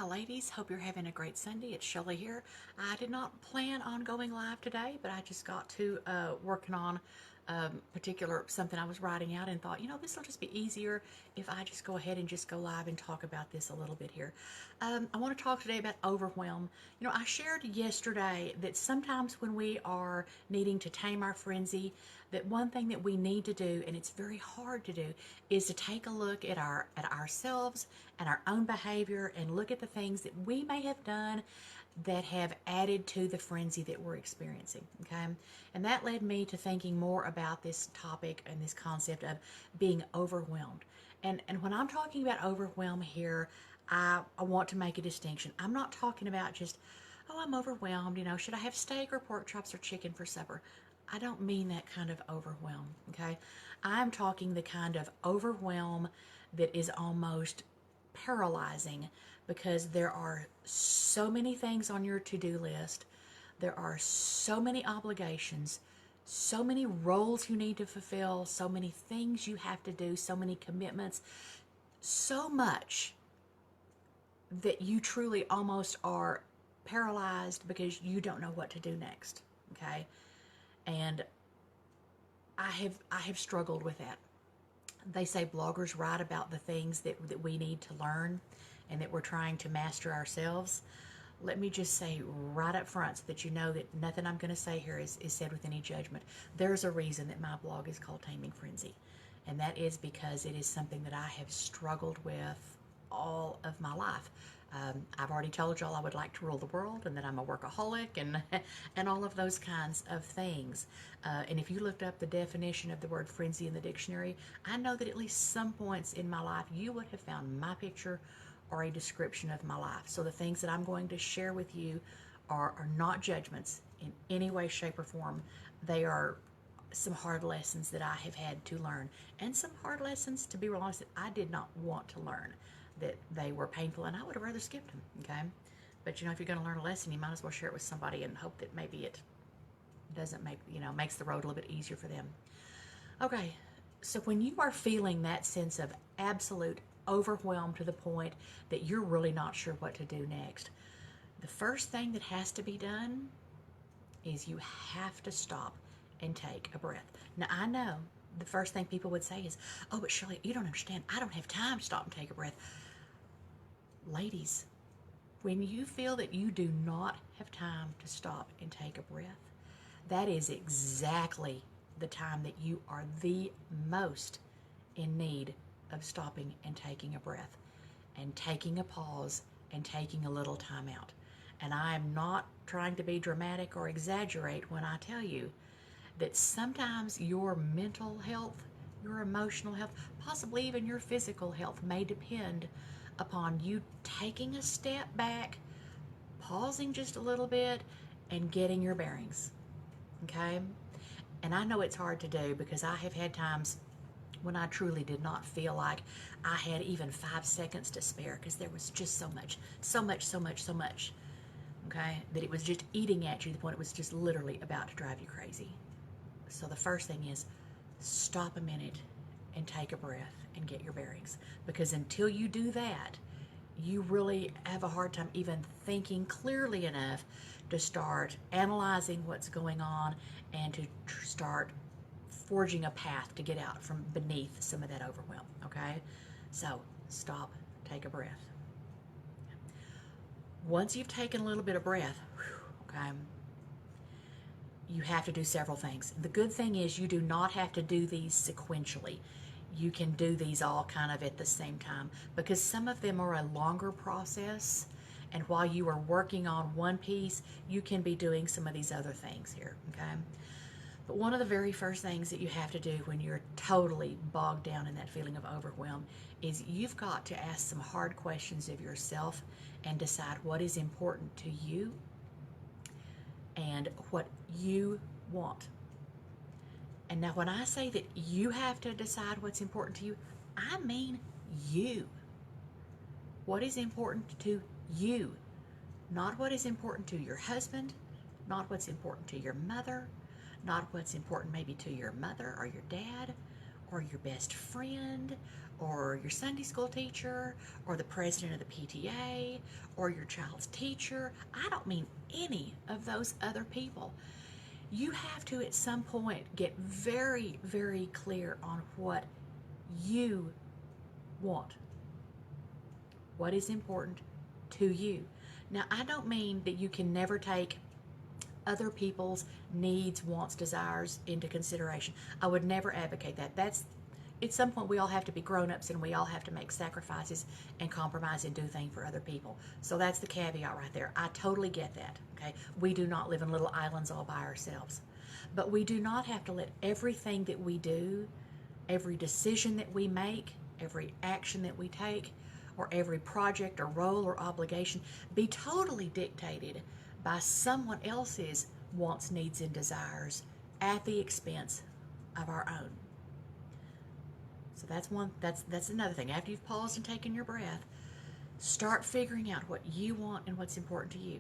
ladies. Hope you're having a great Sunday. It's Shelly here. I did not plan on going live today, but I just got to working on particular something I was writing out and thought, this will just be easier if I just go ahead and just go live and talk about this a little bit here. I want to talk today about overwhelm. I shared yesterday that sometimes when we are needing to tame our frenzy, that one thing that we need to do, and it's very hard to do, is to take a look at ourselves and our own behavior and look at the things that we may have done that have added to the frenzy that we're experiencing. Okay, and that led me to thinking more about this topic and this concept of being overwhelmed. And when I'm talking about overwhelm here, I want to make a distinction. I'm not talking about just, oh, I'm overwhelmed, should I have steak or pork chops or chicken for supper? I don't mean that kind of overwhelm, okay? I'm talking the kind of overwhelm that is almost paralyzing because there are so many things on your to-do list. There are so many obligations, so many roles you need to fulfill, so many things you have to do, so many commitments, so much that you truly almost are paralyzed because you don't know what to do next, okay? And I have struggled with that. They say bloggers write about the things that we need to learn and that we're trying to master ourselves. Let me just say right up front so that you know that nothing I'm going to say here is said with any judgment. There's a reason that my blog is called Taming Frenzy, and that is because it is something that I have struggled with all of my life. I've already told y'all I would like to rule the world and that I'm a workaholic and and all of those kinds of things. And if you looked up the definition of the word frenzy in the dictionary, I know that at least some points in my life you would have found my picture or a description of my life. So the things that I'm going to share with you are not judgments in any way, shape, or form. They are some hard lessons that I have had to learn, and some hard lessons, to be real honest, that I did not want to learn, that they were painful and I would have rather skipped them, okay? But if you're going to learn a lesson, you might as well share it with somebody and hope that maybe it doesn't makes the road a little bit easier for them. Okay, so when you are feeling that sense of absolute overwhelm to the point that you're really not sure what to do next, the first thing that has to be done is you have to stop and take a breath. Now, I know the first thing people would say is, oh, but Shirley, you don't understand. I don't have time to stop and take a breath. Ladies, when you feel that you do not have time to stop and take a breath, that is exactly the time that you are the most in need of stopping and taking a breath and taking a pause and taking a little time out. And I am not trying to be dramatic or exaggerate when I tell you that sometimes your mental health, your emotional health, possibly even your physical health may depend upon you taking a step back, pausing just a little bit, and getting your bearings. Okay? And I know it's hard to do because I have had times when I truly did not feel like I had even 5 seconds to spare because there was just so much, okay, that it was just eating at you to the point it was just literally about to drive you crazy. So the first thing is stop a minute and take a breath and get your bearings, because until you do that, you really have a hard time even thinking clearly enough to start analyzing what's going on and to start forging a path to get out from beneath some of that overwhelm, okay? So stop, take a breath. Once you've taken a little bit of breath, okay, you have to do several things. The good thing is you do not have to do these sequentially. You can do these all kind of at the same time because some of them are a longer process, and while you are working on one piece, you can be doing some of these other things here, okay? But one of the very first things that you have to do when you're totally bogged down in that feeling of overwhelm is you've got to ask some hard questions of yourself and decide what is important to you and what you want. And now when I say that you have to decide what's important to you, I mean you. What is important to you? Not what is important to your husband, not what's important to your mother, not what's important maybe to your mother or your dad. or your best friend, or your Sunday school teacher, or the president of the PTA, or your child's teacher. I don't mean any of those other people. You have to at some point get very, very clear on what you want, what is important to you. Now, I don't mean that you can never take other people's needs, wants, desires into consideration. I would never advocate that. That's at some point we all have to be grown-ups and we all have to make sacrifices and compromise and do things for other people. So that's the caveat right there. I totally get that. Okay, we do not live in little islands all by ourselves, but we do not have to let everything that we do, every decision that we make, every action that we take, or every project or role or obligation be totally dictated by someone else's wants, needs, and desires at the expense of our own. So that's another thing. After you've paused and taken your breath, start figuring out what you want and what's important to you.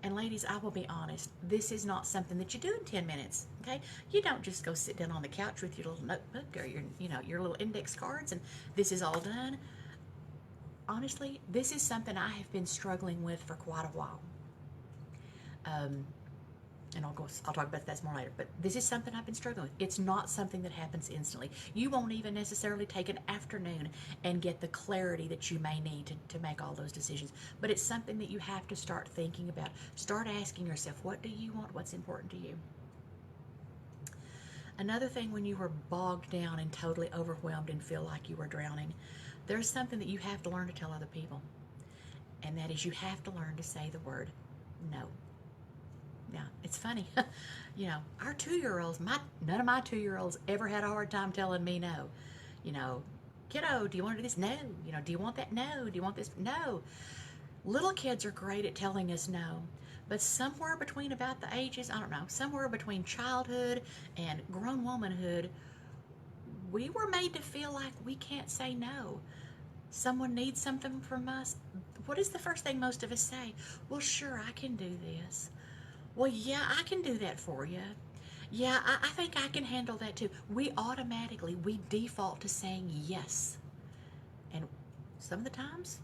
And ladies, I will be honest, this is not something that you do in 10 minutes, okay? You don't just go sit down on the couch with your little notebook or your little index cards and this is all done. Honestly, this is something I have been struggling with for quite a while. And I'll talk about that more later, but this is something I've been struggling with. It's not something that happens instantly. You won't even necessarily take an afternoon and get the clarity that you may need to make all those decisions, but it's something that you have to start thinking about. Start asking yourself, what do you want? What's important to you? Another thing, when you are bogged down and totally overwhelmed and feel like you are drowning, there's something that you have to learn to tell other people, and that is you have to learn to say the word no. Now, it's funny, our 2-year-olds, none of my 2-year-olds ever had a hard time telling me no. Kiddo, do you want to do this? No. Do you want that? No. Do you want this? No. Little kids are great at telling us no, but somewhere between about the ages, I don't know, somewhere between childhood and grown womanhood, we were made to feel like we can't say no. Someone needs something from us. What is the first thing most of us say? Well, sure, I can do this. Well, yeah, I can do that for you. Yeah, I think I can handle that too. We default to saying yes. And some of the times,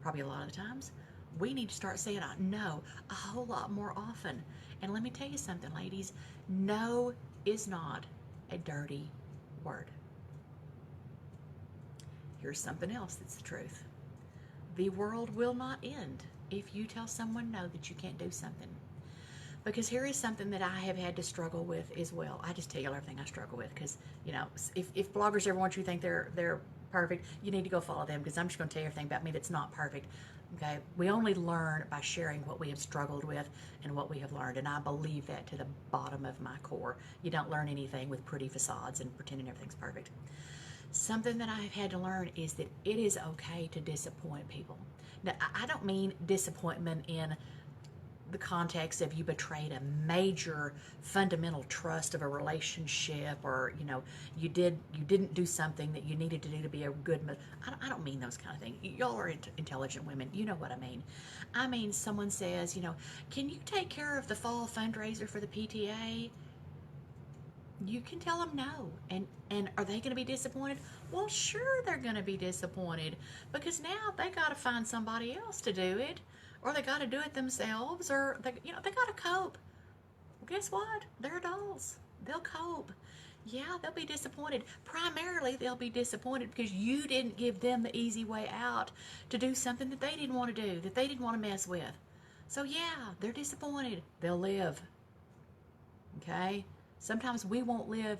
probably a lot of the times, we need to start saying no a whole lot more often. And let me tell you something, ladies, no is not a dirty word. Here's something else that's the truth. The world will not end if you tell someone no, that you can't do something. Because here is something that I have had to struggle with as well. I just tell you everything I struggle with because, if bloggers ever want you to think they're perfect, you need to go follow them, because I'm just going to tell you everything about me that's not perfect. Okay? We only learn by sharing what we have struggled with and what we have learned, and I believe that to the bottom of my core. You don't learn anything with pretty facades and pretending everything's perfect. Something that I have had to learn is that it is okay to disappoint people. Now, I don't mean disappointment in the context of you betrayed a major fundamental trust of a relationship, or you didn't do something that you needed to do to be a good. I don't mean those kind of things. Y'all are intelligent women. You know what I mean. I mean, someone says, can you take care of the fall fundraiser for the PTA? You can tell them no. And are they going to be disappointed? Well, sure they're going to be disappointed, because now they got to find somebody else to do it, or they got to do it themselves, or they got to cope. Well, guess what? They're adults. They'll cope. Yeah, they'll be disappointed. Primarily, they'll be disappointed because you didn't give them the easy way out to do something that they didn't want to do, that they didn't want to mess with. So yeah, they're disappointed. They'll live. Okay? Sometimes we won't live,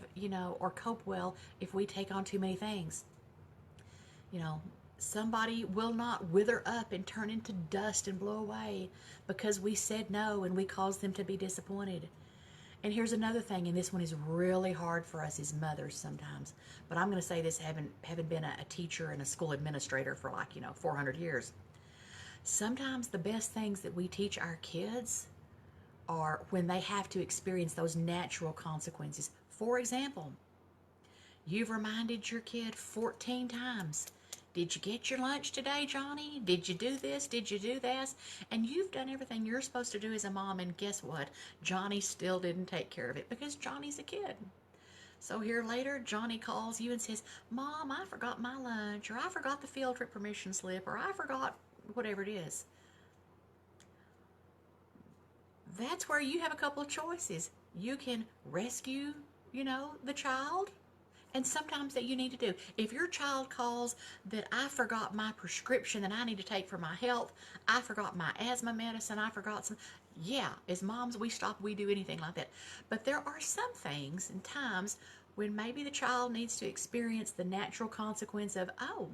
or cope well if we take on too many things. Somebody will not wither up and turn into dust and blow away because we said no and we caused them to be disappointed. And here's another thing, and this one is really hard for us as mothers sometimes, but I'm going to say this having been a teacher and a school administrator for 400 years. Sometimes the best things that we teach our kids are when they have to experience those natural consequences. For example, you've reminded your kid 14 times, did you get your lunch today, Johnny? Did you do this? Did you do that? And you've done everything you're supposed to do as a mom, and guess what? Johnny still didn't take care of it because Johnny's a kid. So here later, Johnny calls you and says, Mom, I forgot my lunch, or I forgot the field trip permission slip, or I forgot whatever it is. That's where you have a couple of choices. You can rescue, the child, and sometimes that you need to do. If your child calls that I forgot my prescription that I need to take for my health, I forgot my asthma medicine, I forgot some, yeah, as moms, we do anything like that. But there are some things and times when maybe the child needs to experience the natural consequence of, oh,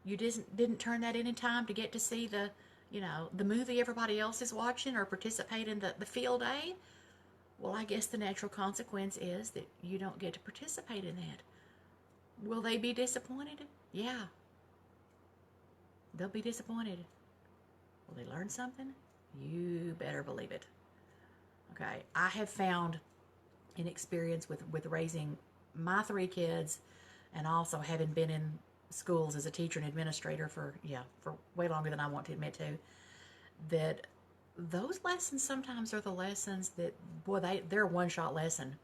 you didn't turn that in time to get to see the movie everybody else is watching or participate in the field day. Well, I guess the natural consequence is that you don't get to participate in that. Will they be disappointed? Yeah, they'll be disappointed. Will they learn something? You better believe it. Okay, I have found in experience with raising my 3 kids, and also having been in schools as a teacher and administrator for way longer than I want to admit to, that those lessons sometimes are the lessons that, boy, they're a one-shot lesson.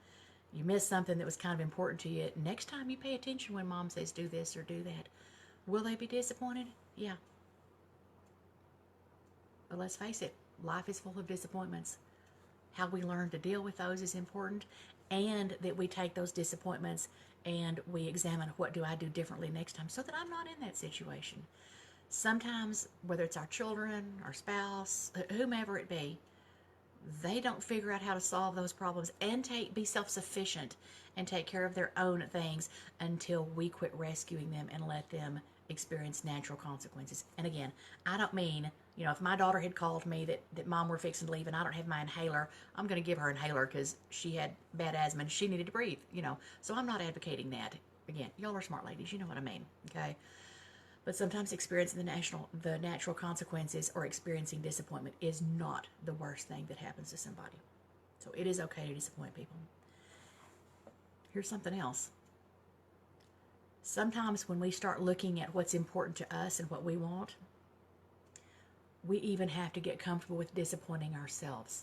You miss something that was kind of important to you. Next time you pay attention when mom says do this or do that. Will they be disappointed? Yeah. But let's face it, life is full of disappointments. How we learn to deal with those is important, and that we take those disappointments and we examine, what do I do differently next time so that I'm not in that situation. Sometimes, whether it's our children, our spouse, whomever it be, they don't figure out how to solve those problems and be self-sufficient and take care of their own things until we quit rescuing them and let them experience natural consequences. And again, I don't mean, if my daughter had called me that mom, we're fixing to leave and I don't have my inhaler, I'm going to give her an inhaler because she had bad asthma and she needed to breathe, So I'm not advocating that. Again, y'all are smart ladies, you know what I mean, okay? But sometimes experiencing the natural consequences or experiencing disappointment is not the worst thing that happens to somebody. So it is okay to disappoint people. Here's something else. Sometimes when we start looking at what's important to us and what we want, we even have to get comfortable with disappointing ourselves.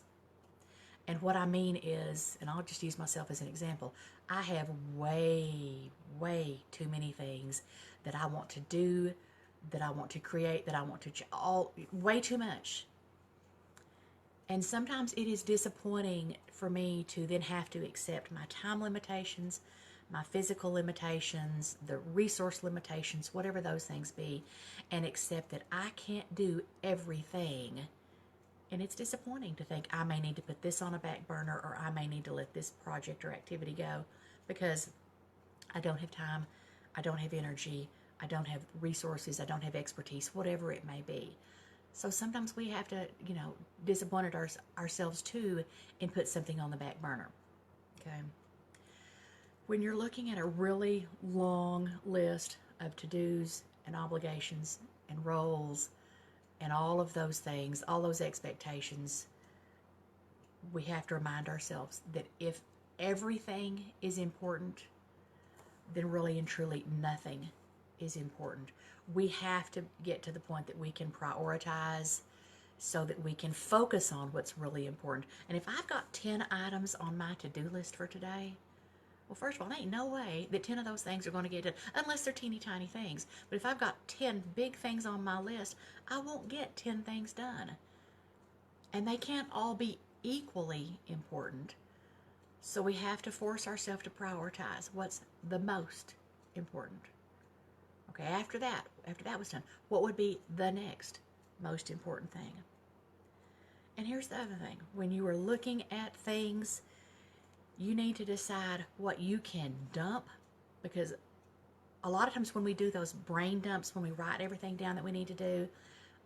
And what I mean is, and I'll just use myself as an example, I have way, way too many things that I want to do, that I want to create, that I want to, way too much. And sometimes it is disappointing for me to then have to accept my time limitations, my physical limitations, the resource limitations, whatever those things be, and accept that I can't do everything. And it's disappointing to think I may need to put this on a back burner, or I may need to let this project or activity go because I don't have time, I don't have energy, I don't have resources, I don't have expertise, whatever it may be. So sometimes we have to, disappoint ourselves too and put something on the back burner. Okay. When you're looking at a really long list of to-dos and obligations and roles and all of those things, all those expectations, we have to remind ourselves that if everything is important, then really and truly nothing is important. We have to get to the point that we can prioritize so that we can focus on what's really important. And if I've got 10 items on my to-do list for today, well, first of all, there ain't no way that 10 of those things are going to get done unless they're teeny tiny things. But if I've got 10 big things on my list, I won't get 10 things done. And they can't all be equally important. So we have to force ourselves to prioritize what's the most important. Okay, after that was done, what would be the next most important thing? And here's the other thing. When you are looking at things, you need to decide what you can dump, because a lot of times when we do those brain dumps, when we write everything down that we need to do,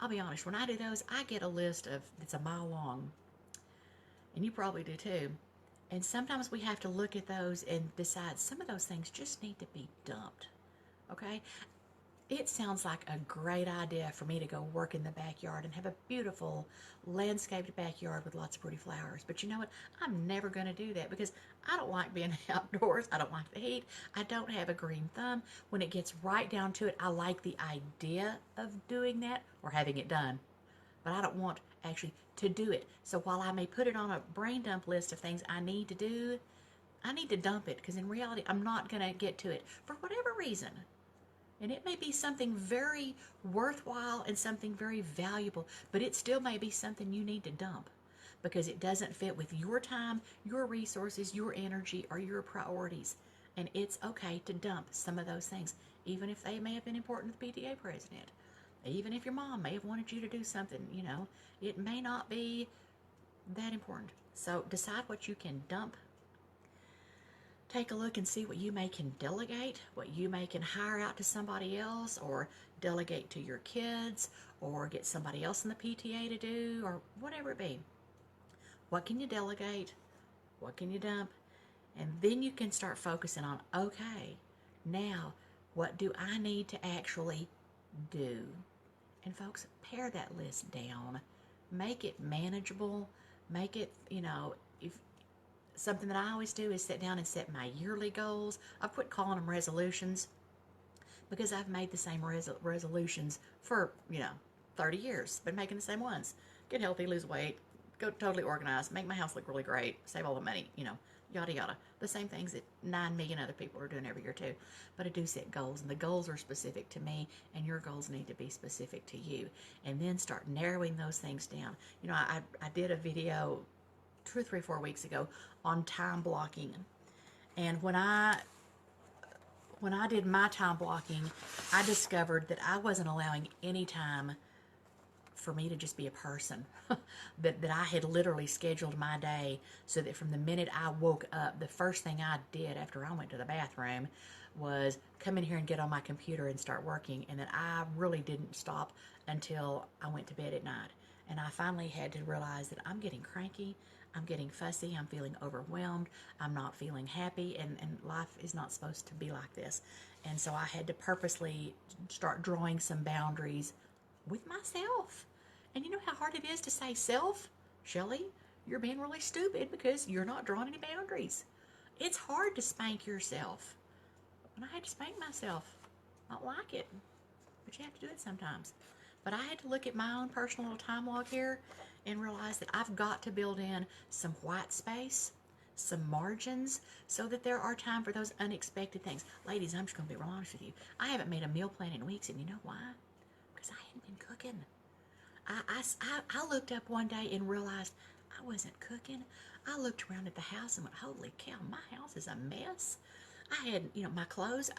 I'll be honest, when I do those, I get a list that's a mile long. And you probably do too. And sometimes we have to look at those and decide some of those things just need to be dumped. Okay? It sounds like a great idea for me to go work in the backyard and have a beautiful landscaped backyard with lots of pretty flowers. But you know what? I'm never going to do that because I don't like being outdoors. I don't like the heat. I don't have a green thumb. When it gets right down to it, I like the idea of doing that or having it done. But I don't want actually to do it. So while I may put it on a brain dump list of things I need to do, I need to dump it because in reality, I'm not going to get to it for whatever reason. And it may be something very worthwhile and something very valuable, but it still may be something you need to dump because it doesn't fit with your time, your resources, your energy, or your priorities. And it's okay to dump some of those things, even if they may have been important to the PTA president. Even if your mom may have wanted you to do something, it may not be that important. So decide what you can dump. Take a look and see what you may can delegate, what you may can hire out to somebody else, or delegate to your kids, or get somebody else in the PTA to do, or whatever it be. What can you delegate? What can you dump? And then you can start focusing on, okay, now what do I need to actually do? And folks, pare that list down. Make it manageable. Make it, if something that I always do is sit down and set my yearly goals. I've quit calling them resolutions because I've made the same resolutions for, 30 years. Been making the same ones. Get healthy, lose weight, go totally organized, make my house look really great, save all the money, yada yada. The same things that 9 million other people are doing every year too. But I do set goals, and the goals are specific to me, and your goals need to be specific to you. And then start narrowing those things down. I did a video 2 or 3, 4 weeks ago on time blocking. And when I did my time blocking, I discovered that I wasn't allowing any time for me to just be a person. that I had literally scheduled my day so that from the minute I woke up, the first thing I did after I went to the bathroom was come in here and get on my computer and start working, and that I really didn't stop until I went to bed at night. And I finally had to realize that I'm getting cranky, I'm getting fussy, I'm feeling overwhelmed, I'm not feeling happy, and life is not supposed to be like this. And so I had to purposely start drawing some boundaries with myself. And you know how hard it is to say, self, Shelly, you're being really stupid because you're not drawing any boundaries. It's hard to spank yourself. And I had to spank myself. I don't like it, but you have to do it sometimes. But I had to look at my own personal little time log here and realize that I've got to build in some white space, some margins, so that there are time for those unexpected things. Ladies, I'm just going to be real honest with you. I haven't made a meal plan in weeks, and you know why? Because I hadn't been cooking. I looked up one day and realized I wasn't cooking. I looked around at the house and went, holy cow, my house is a mess. I had, my clothes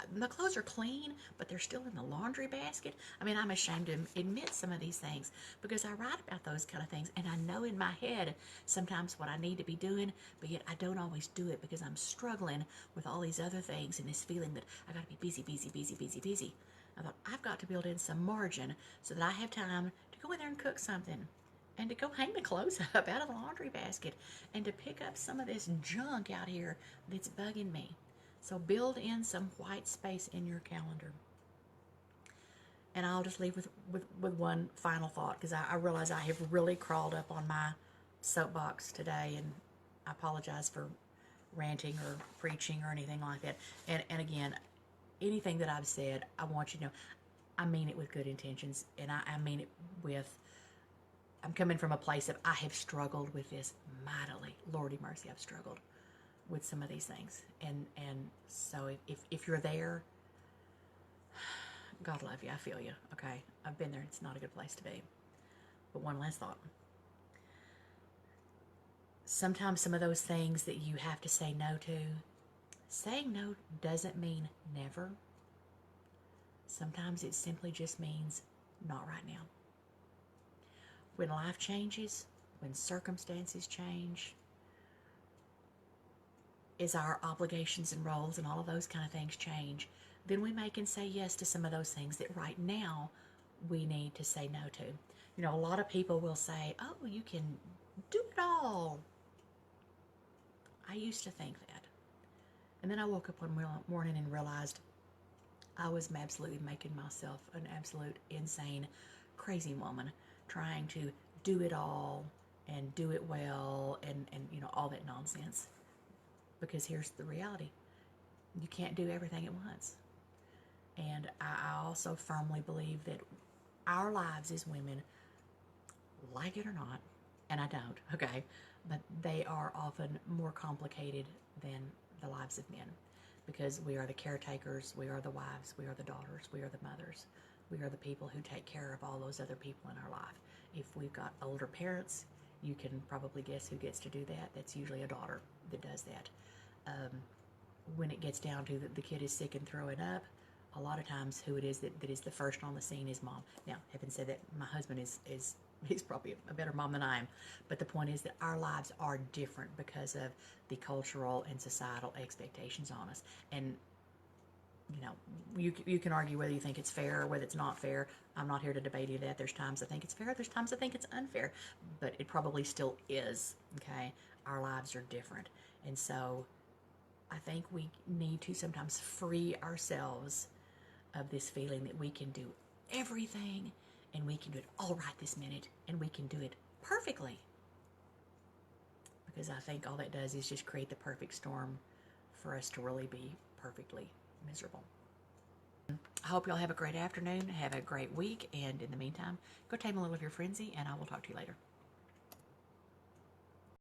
are clean, but they're still in the laundry basket. I mean, I'm ashamed to admit some of these things because I write about those kind of things, and I know in my head sometimes what I need to be doing, but yet I don't always do it because I'm struggling with all these other things and this feeling that I got to be busy, busy, busy, busy, busy. I thought, I've got to build in some margin so that I have time to go in there and cook something, and to go hang the clothes up out of the laundry basket, and to pick up some of this junk out here that's bugging me. So build in some white space in your calendar. And I'll just leave with one final thought, because I realize I have really crawled up on my soapbox today, and I apologize for ranting or preaching or anything like that. And again, anything that I've said, I want you to know, I mean it with good intentions, and I mean it with, I'm coming from a place of I have struggled with this mightily. Lordy mercy, I've struggled with some of these things. And so if you're there, God love you, I feel you, okay? I've been there, it's not a good place to be. But one last thought. Sometimes some of those things that you have to say no to, saying no doesn't mean never. Sometimes it simply just means not right now. When life changes, when circumstances change, as our obligations and roles and all of those kind of things change, then we may can say yes to some of those things that right now we need to say no to. A lot of people will say, oh, you can do it all. I used to think that. And then I woke up one morning and realized I was absolutely making myself an absolute insane, crazy woman, trying to do it all and do it well and all that nonsense. Because here's the reality. You can't do everything at once. And I also firmly believe that our lives as women, like it or not, and I don't, okay, but they are often more complicated than the lives of men, because we are the caretakers, we are the wives, we are the daughters, we are the mothers, we are the people who take care of all those other people in our life. If we've got older parents, you can probably guess who gets to do that. That's usually a daughter that does that. When it gets down to the kid is sick and throwing up, a lot of times who it is that is the first on the scene is mom. Now, having said that, my husband is he's probably a better mom than I am. But the point is that our lives are different because of the cultural and societal expectations on us. And you know, you can argue whether you think it's fair or whether it's not fair. I'm not here to debate any of that. There's times I think it's fair. There's times I think it's unfair. But it probably still is, okay? Our lives are different. And so I think we need to sometimes free ourselves of this feeling that we can do everything and we can do it all right this minute and we can do it perfectly. Because I think all that does is just create the perfect storm for us to really be perfectly miserable. I hope y'all have a great afternoon, have a great week, and in the meantime, go tame a little of your frenzy, and I will talk to you later.